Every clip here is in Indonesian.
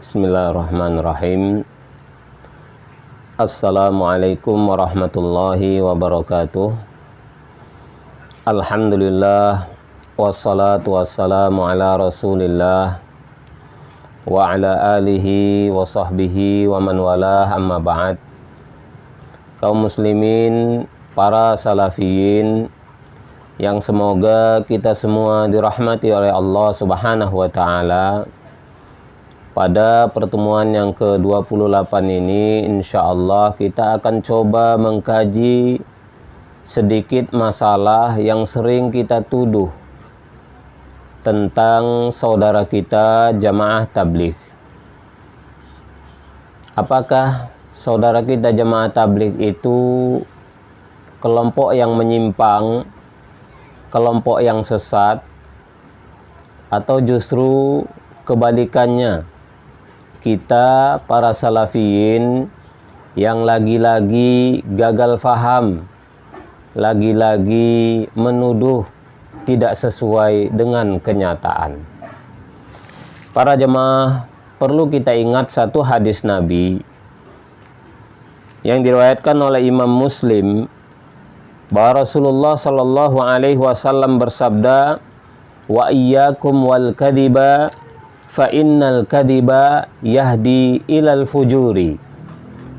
Bismillahirrahmanirrahim. Assalamualaikum warahmatullahi wabarakatuh. Alhamdulillah, wassalatu wassalamu ala rasulillah wa ala alihi wa sahbihi wa man walah, amma ba'd. Kaum muslimin, para salafiyin yang semoga kita semua dirahmati oleh Allah Subhanahu wa ta'ala. Pada pertemuan yang ke-28 ini, insya Allah kita akan coba mengkaji sedikit masalah yang sering kita tuduh tentang saudara kita jamaah tabligh. Apakah saudara kita jamaah tabligh itu kelompok yang menyimpang, kelompok yang sesat, atau justru kebalikannya? Kita para salafiyin yang lagi-lagi gagal faham, lagi-lagi menuduh tidak sesuai dengan kenyataan. Para jemaah, perlu kita ingat satu hadis Nabi yang diriwayatkan oleh Imam Muslim, bahwa Rasulullah Shallallahu Alaihi Wasallam bersabda, wa iyyakum wal kadhiba fa innal kadhiba yahdi ilal fujuri.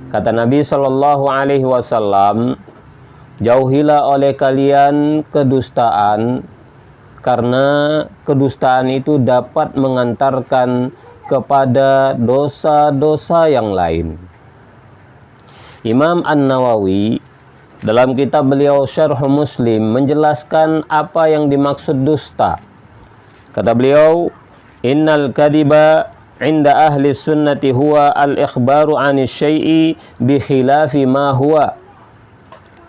Kata Nabi Shallallahu Alaihi Wasallam, jauhilah oleh kalian kedustaan, karena kedustaan itu dapat mengantarkan kepada dosa-dosa yang lain. Imam An-Nawawi dalam kitab beliau Syarh Muslim menjelaskan apa yang dimaksud dusta. Kata beliau, innal kadhiba inda ahli sunnati huwa al-ikhbaru 'ani syai'i bi khilafi ma huwa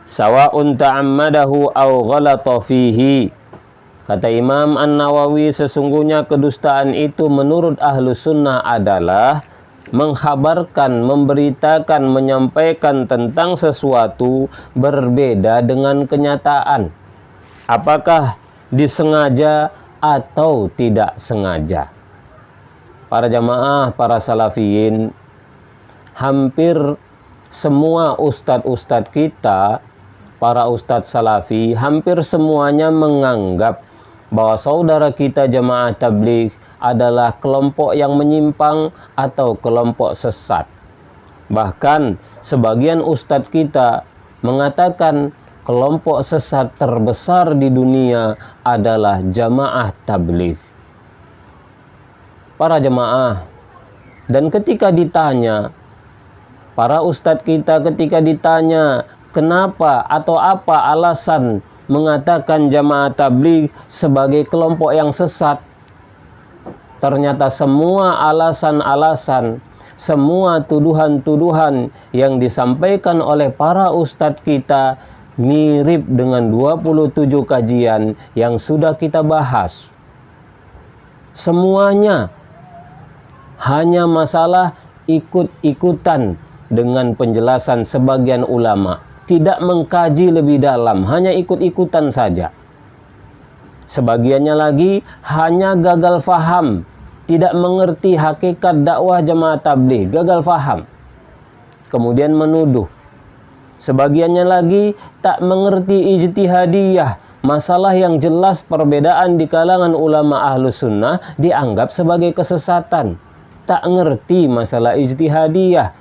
sawa'un ta'ammadahu aw ghalata fihi. Kata Imam An-Nawawi, sesungguhnya kedustaan itu menurut ahlu sunnah adalah mengkhabarkan, memberitakan, menyampaikan tentang sesuatu berbeda dengan kenyataan, apakah disengaja atau tidak sengaja. Para jamaah, para salafiyin, hampir semua ustadz-ustadz kita, para ustadz salafi, hampir semuanya menganggap bahwa saudara kita jamaah tabligh adalah kelompok yang menyimpang atau kelompok sesat. Bahkan sebagian ustadz kita mengatakan kelompok sesat terbesar di dunia adalah jamaah tabligh. Para jemaah, dan ketika ditanya, para ustadz kita ketika ditanya kenapa atau apa alasan mengatakan jamaah tabligh sebagai kelompok yang sesat, ternyata semua alasan-alasan, semua tuduhan-tuduhan yang disampaikan oleh para ustadz kita mirip dengan 27 kajian yang sudah kita bahas. Semuanya hanya masalah ikut-ikutan dengan penjelasan sebagian ulama, tidak mengkaji lebih dalam, hanya ikut-ikutan saja. Sebagiannya lagi hanya gagal faham, tidak mengerti hakikat dakwah jamaah tabligh, gagal faham, kemudian menuduh. Sebagiannya lagi tak mengerti ijtihadiyah, masalah yang jelas perbedaan di kalangan ulama ahlus sunnah dianggap sebagai kesesatan, tak ngerti masalah ijtihadiyah.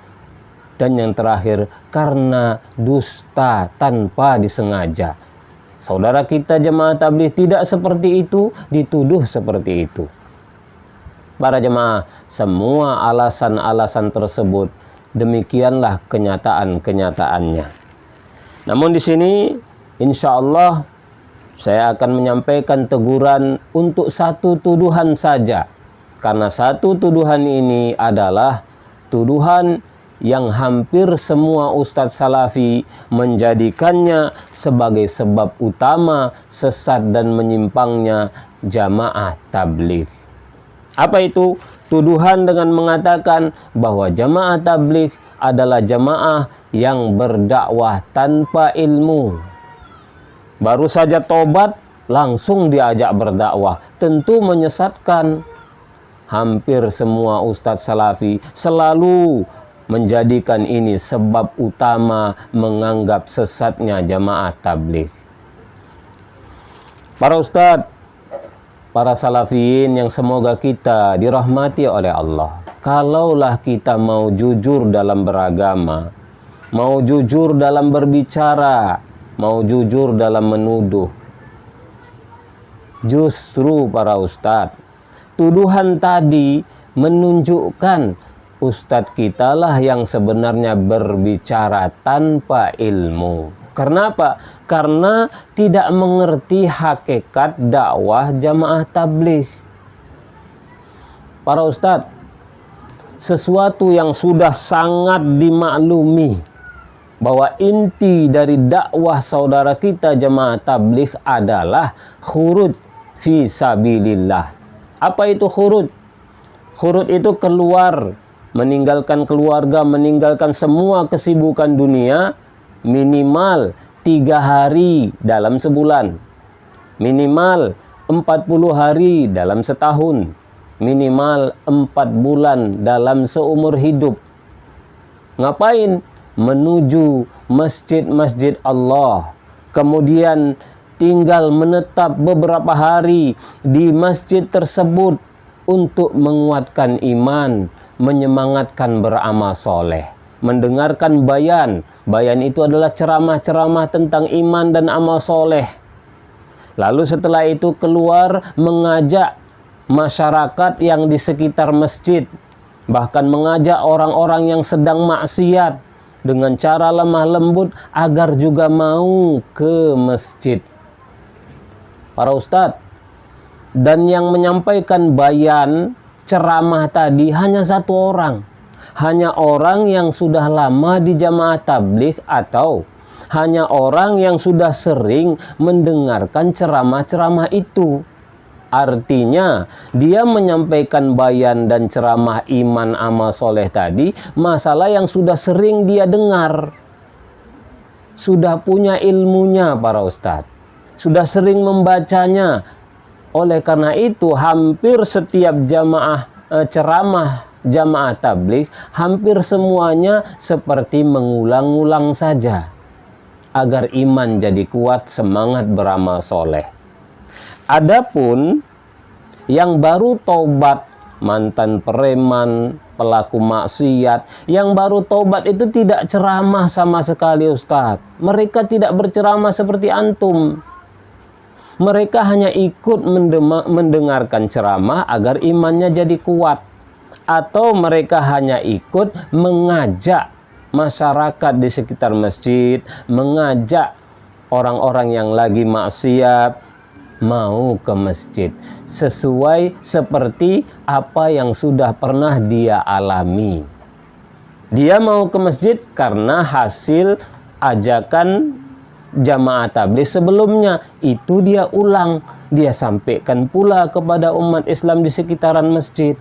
Dan yang terakhir, karena dusta tanpa disengaja. Saudara kita jemaah tabligh tidak seperti itu, dituduh seperti itu. Para jemaah, semua alasan-alasan tersebut demikianlah kenyataan-kenyataannya. Namun di sini insya Allah saya akan menyampaikan teguran untuk satu tuduhan saja, karena satu tuduhan ini adalah tuduhan yang hampir semua ustadz salafi menjadikannya sebagai sebab utama sesat dan menyimpangnya jamaah tabligh. Apa itu? Tuduhan dengan mengatakan bahwa jamaah tabligh adalah jamaah yang berdakwah tanpa ilmu. Baru saja tobat langsung diajak berdakwah, tentu menyesatkan. hampir semua ustadz salafi selalu menjadikan ini sebab utama menganggap sesatnya jamaah tabligh. Para ustadz, para salafiyin yang semoga kita dirahmati oleh Allah, kalaulah kita mau jujur dalam beragama, mau jujur dalam berbicara, mau jujur dalam menuduh, justru para ustadz, tuduhan tadi menunjukkan ustadz kita lah yang sebenarnya berbicara tanpa ilmu. Karena apa? Karena tidak mengerti hakikat dakwah jamaah tabligh. Para ustadz, sesuatu yang sudah sangat dimaklumi bahwa inti dari dakwah saudara kita jamaah tabligh adalah khuruj fi sabilillah. Apa itu khuruj? Khuruj itu keluar, meninggalkan keluarga, meninggalkan semua kesibukan dunia, minimal 3 hari dalam sebulan, minimal 40 hari dalam setahun, minimal 4 bulan dalam seumur hidup. Ngapain? Menuju masjid-masjid Allah, kemudian tinggal menetap beberapa hari di masjid tersebut untuk menguatkan iman, menyemangatkan beramal soleh, mendengarkan bayan. Bayan itu adalah ceramah-ceramah tentang iman dan amal soleh. Lalu setelah itu keluar mengajak masyarakat yang di sekitar masjid, bahkan mengajak orang-orang yang sedang maksiat dengan cara lemah lembut agar juga mau ke masjid. Para ustadz, dan yang menyampaikan bayan ceramah tadi hanya satu orang, hanya orang yang sudah lama di jamaah tabligh atau hanya orang yang sudah sering mendengarkan ceramah-ceramah itu. Artinya dia menyampaikan bayan dan ceramah iman amal soleh tadi masalah yang sudah sering dia dengar, sudah punya ilmunya para ustadz, sudah sering membacanya. Oleh karena itu hampir setiap ceramah jamaah tabligh hampir semuanya seperti mengulang-ulang saja agar iman jadi kuat, semangat beramal soleh. Adapun yang baru taubat, mantan preman, pelaku maksiat, yang baru taubat itu tidak ceramah sama sekali ustadz. Mereka tidak berceramah seperti antum. Mereka hanya ikut mendengarkan ceramah agar imannya jadi kuat. Atau mereka hanya ikut mengajak masyarakat di sekitar masjid, mengajak orang-orang yang lagi maksiat mau ke masjid, sesuai seperti apa yang sudah pernah dia alami. Dia mau ke masjid karena hasil ajakan jamaah tabligh sebelumnya, itu dia ulang, dia sampaikan pula kepada umat Islam di sekitaran masjid.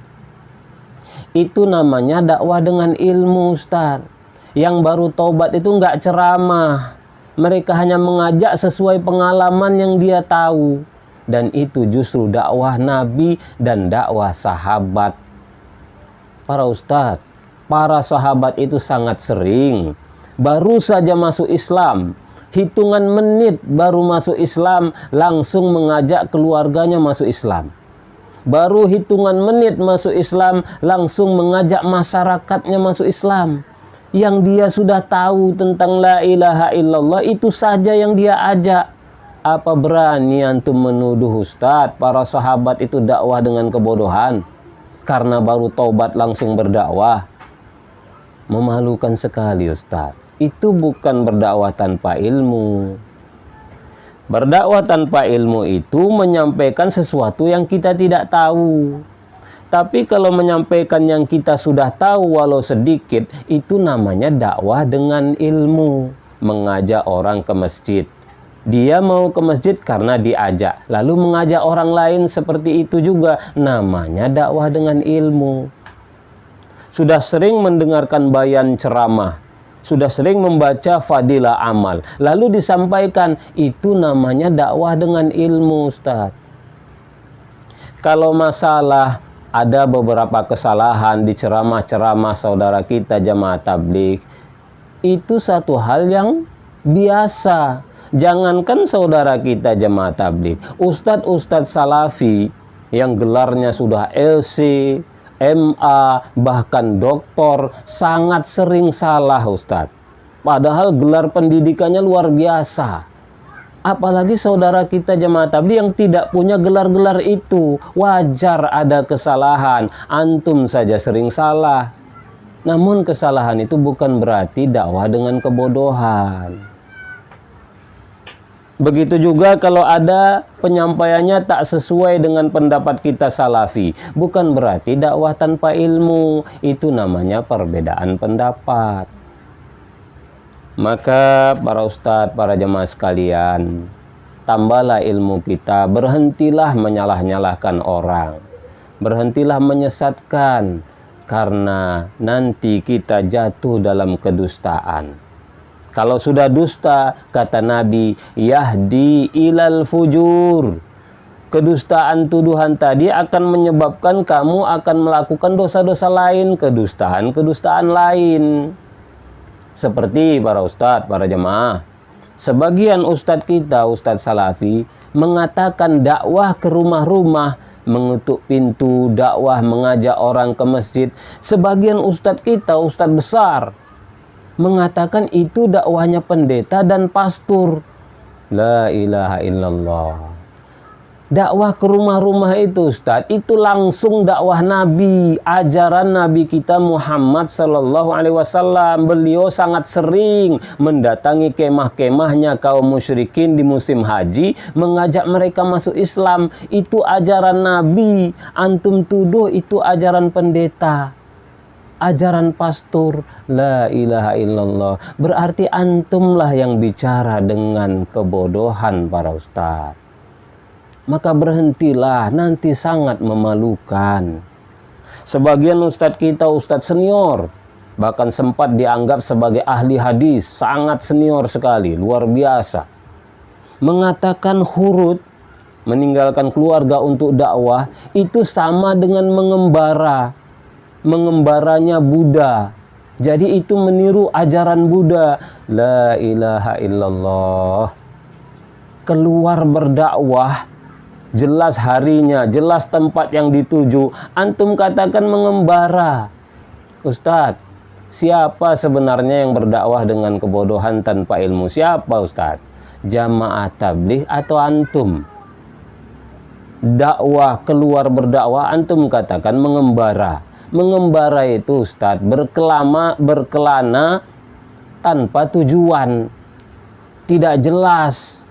Itu namanya dakwah dengan ilmu ustaz. Yang baru taubat itu nggak ceramah, mereka hanya mengajak sesuai pengalaman yang dia tahu, dan itu justru dakwah Nabi dan dakwah sahabat. Para ustaz, para sahabat itu sangat sering baru saja masuk Islam, hitungan menit baru masuk Islam, langsung mengajak keluarganya masuk Islam. Baru hitungan menit masuk Islam, langsung mengajak masyarakatnya masuk Islam. Yang dia sudah tahu tentang la ilaha illallah, itu saja yang dia ajak. Apa berani antum menuduh ustadz para sahabat itu dakwah dengan kebodohan karena baru taubat langsung berdakwah? Memalukan sekali ustadz. Itu bukan berdakwah tanpa ilmu. Berdakwah tanpa ilmu itu menyampaikan sesuatu yang kita tidak tahu. Tapi kalau menyampaikan yang kita sudah tahu walau sedikit, itu namanya dakwah dengan ilmu. Mengajak orang ke masjid. Dia mau ke masjid karena diajak, lalu mengajak orang lain seperti itu juga, namanya dakwah dengan ilmu. Sudah sering mendengarkan bayan ceramah, sudah sering membaca fadilah amal, lalu disampaikan, itu namanya dakwah dengan ilmu ustaz. Kalau masalah ada beberapa kesalahan di ceramah-ceramah saudara kita jamaah tabligh, itu satu hal yang biasa. Jangankan saudara kita jamaah tabligh, ustadz-ustadz salafi yang gelarnya sudah LC, MA, bahkan doktor, sangat sering salah ustadz. Padahal gelar pendidikannya luar biasa. Apalagi saudara kita jamaah tabligh yang tidak punya gelar-gelar itu. Wajar ada kesalahan, antum saja sering salah. Namun kesalahan itu bukan berarti dakwah dengan kebodohan. Begitu juga kalau ada penyampaiannya tak sesuai dengan pendapat kita salafi, bukan berarti dakwah tanpa ilmu. Itu namanya perbedaan pendapat. Maka para ustadz, para jemaah sekalian, tambahlah ilmu kita, berhentilah menyalah-nyalahkan orang, berhentilah menyesatkan, karena nanti kita jatuh dalam kedustaan. Kalau sudah dusta, kata Nabi, yahdi ilal fujur. Kedustaan tuduhan tadi akan menyebabkan kamu akan melakukan dosa-dosa lain, kedustaan lain. Seperti para ustadz, para jemaah, sebagian ustadz kita, ustadz salafi, mengatakan dakwah ke rumah-rumah, mengetuk pintu, dakwah mengajak orang ke masjid. Sebagian ustadz kita, ustadz besar, mengatakan itu dakwahnya pendeta dan pastor. La ilaha illallah. Dakwah ke rumah-rumah itu ustaz, itu langsung dakwah Nabi, ajaran Nabi kita Muhammad sallallahu alaihi wasallam. Beliau sangat sering mendatangi kemah-kemahnya kaum musyrikin di musim haji, mengajak mereka masuk Islam. Itu ajaran Nabi. Antum tuduh itu ajaran pendeta, ajaran pastor. La ilaha illallah. Berarti antumlah yang bicara dengan kebodohan para ustaz. Maka berhentilah, nanti sangat memalukan. Sebagian ustadz kita, ustadz senior, bahkan sempat dianggap sebagai ahli hadis, sangat senior sekali, luar biasa, mengatakan khurut, meninggalkan keluarga untuk dakwah, itu sama dengan mengembara. Mengembaranya Buddha. Jadi itu meniru ajaran Buddha. La ilaha illallah. Keluar berdakwah, jelas harinya, jelas tempat yang dituju, antum katakan mengembara. Ustadz, siapa sebenarnya yang berdakwah dengan kebodohan tanpa ilmu? Siapa Ustadz? Jamaah tabligh atau antum? Dakwah, keluar berdakwah, antum katakan mengembara. Mengembara itu Ustadz, berkelana tanpa tujuan, tidak jelas.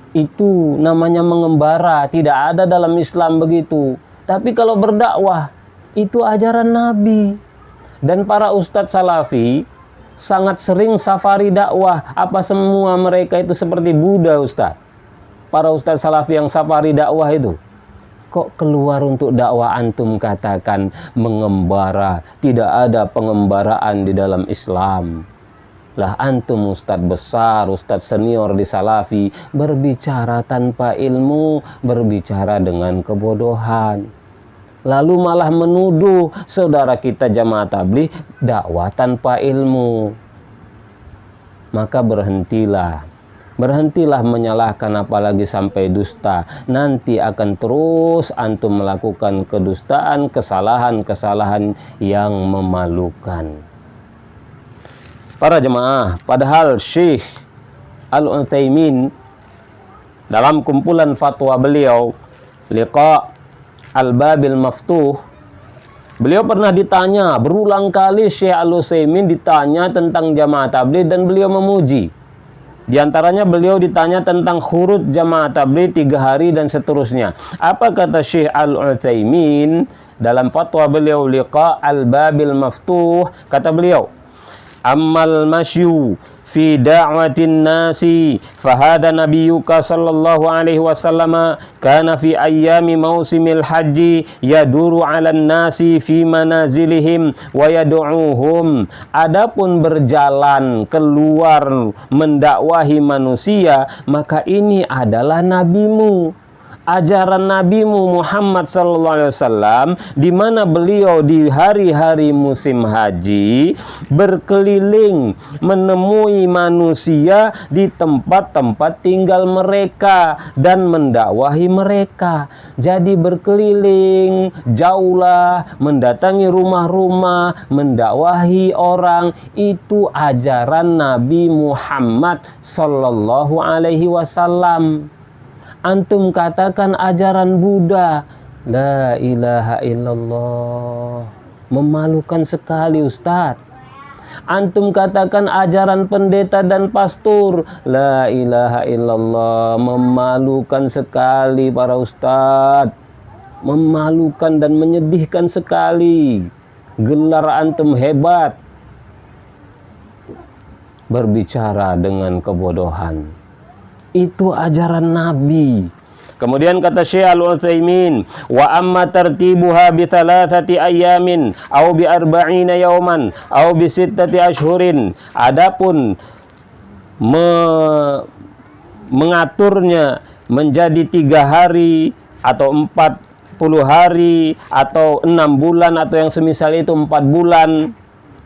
Itu namanya mengembara, tidak ada dalam Islam begitu. Tapi kalau berdakwah, itu ajaran Nabi. Dan para ustadz salafi sangat sering safari dakwah. Apa semua mereka itu seperti Buddha ustadz? Para ustadz salafi yang safari dakwah itu, kok keluar untuk dakwah antum katakan mengembara? Tidak ada pengembaraan di dalam Islam. Lah antum ustadz besar, ustadz senior di salafi, berbicara tanpa ilmu, berbicara dengan kebodohan. Lalu malah menuduh saudara kita jamaah tabligh dakwah tanpa ilmu. Maka berhentilah. Berhentilah menyalahkan, apalagi sampai dusta. Nanti akan terus antum melakukan kedustaan, kesalahan-kesalahan yang memalukan. Para jemaah, padahal Syekh Al-Utsaimin dalam kumpulan fatwa beliau Liqa Al-Babil Maftuh, beliau pernah ditanya berulang kali. Syekh Al-Utsaimin ditanya tentang jamaah tabligh dan beliau memuji. Di antaranya beliau ditanya tentang khurut jamaah tabligh 3 hari dan seterusnya. Apa kata Syekh Al-Utsaimin dalam fatwa beliau Liqa Al-Babil Maftuh? Kata beliau, ammal masyu fi da'watin nasi fahada nabiyyuka sallallahu alaihi wasallam kana fi ayyami mausimil haji yaduru 'alan nasi fi manazilihim wa yad'uuhum. Adapun berjalan keluar mendakwahi manusia, maka ini adalah nabimu. ajaran Nabimu Muhammad SAW, di mana beliau di hari-hari musim haji berkeliling menemui manusia di tempat-tempat tinggal mereka dan mendakwahi mereka. Jadi berkeliling jauhlah, mendatangi rumah-rumah, mendakwahi orang. Itu ajaran Nabi Muhammad sallallahu alaihi wasallam. Antum katakan ajaran Buddha, la ilaha illallah, memalukan sekali Ustadz. Antum katakan ajaran pendeta dan pastor, la ilaha illallah, memalukan sekali para ustadz, memalukan dan menyedihkan sekali. Gelar antum hebat, berbicara dengan kebodohan. Itu ajaran Nabi. Kemudian kata Syekh Al-Utsaimin, wa amma tartibuha bi thalathati ayamin aw bi arba'ina yawman aw bi sittati ashhurin. Adapun mengaturnya menjadi 3 hari atau 40 hari atau 6 bulan atau yang semisal itu 4 bulan.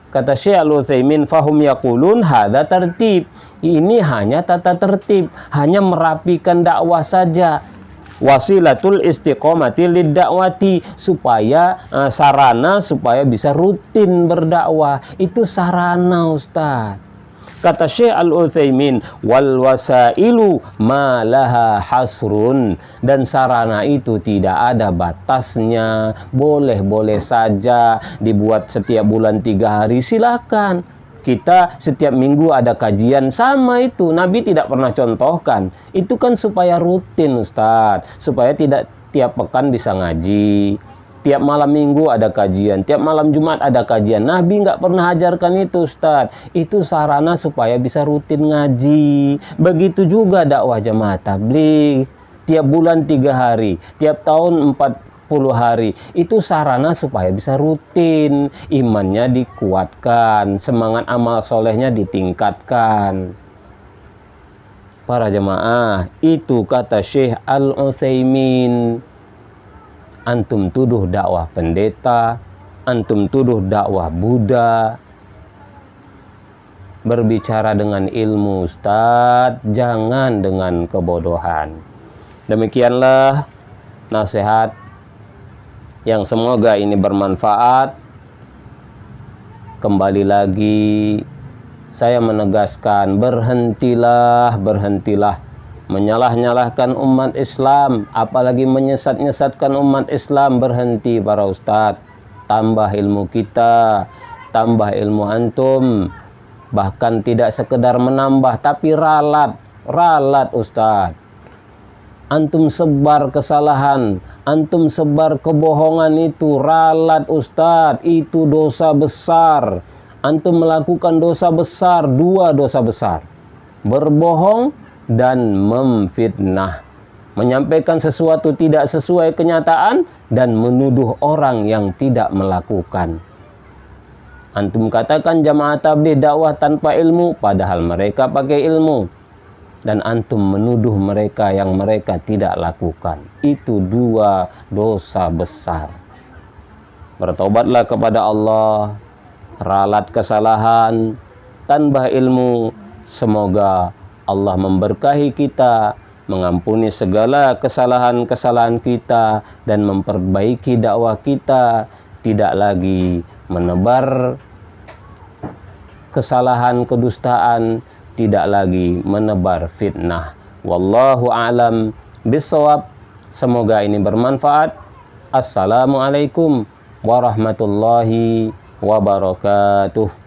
Kata Syekh Al-Utsaimin, fahum yaqulun hadza tertib. Ini hanya tata tertib, hanya merapikan dakwah saja. Wasilatul istiqomati lid-da'wati, supaya sarana supaya bisa rutin berdakwah. Itu sarana, Ustaz. Kata Syekh Al-Utsaimin, wal wasailu ma laha hasrun, dan sarana itu tidak ada batasnya, boleh-boleh saja dibuat setiap bulan 3 hari, silakan. Kita setiap minggu ada kajian, sama itu Nabi tidak pernah contohkan. Itu kan supaya rutin Ustaz, supaya tidak tiap pekan bisa ngaji, tiap malam minggu ada kajian, tiap malam Jumat ada kajian. Nabi nggak pernah ajarkan itu Ustaz. Itu sarana supaya bisa rutin ngaji. Begitu juga dakwah jamaah tabligh, tiap bulan 3 hari, tiap tahun 40 hari. Itu sarana supaya bisa rutin, imannya dikuatkan, semangat amal solehnya ditingkatkan. Para jemaah, itu kata Syekh Al-Utsaimin. Antum tuduh dakwah pendeta, antum tuduh dakwah Buddha. Berbicara dengan ilmu Ustaz, jangan dengan kebodohan. Demikianlah nasihat yang semoga ini bermanfaat. Kembali lagi saya menegaskan, berhentilah menyalah-nyalahkan umat Islam, apalagi menyesat-nyesatkan umat Islam. Berhenti para ustadz. Tambah ilmu kita, tambah ilmu antum. Bahkan tidak sekedar menambah, tapi ralat ustadz. Antum sebar kesalahan, antum sebar kebohongan, itu ralat ustadz. Itu dosa besar. Antum melakukan dosa besar, 2 dosa besar. Berbohong dan memfitnah, menyampaikan sesuatu tidak sesuai kenyataan dan menuduh orang yang tidak melakukan. Antum katakan jamaah tabligh dakwah tanpa ilmu, padahal mereka pakai ilmu, dan antum menuduh mereka yang mereka tidak lakukan. Itu 2 dosa besar. Bertobatlah kepada Allah, ralat kesalahan, tambah ilmu. Semoga Allah memberkahi kita, mengampuni segala kesalahan-kesalahan kita, dan memperbaiki dakwah kita. Tidak lagi menebar kesalahan, kedustaan, tidak lagi menebar fitnah. Wallahu a'lam bishawab. Semoga ini bermanfaat. Assalamualaikum warahmatullahi wabarakatuh.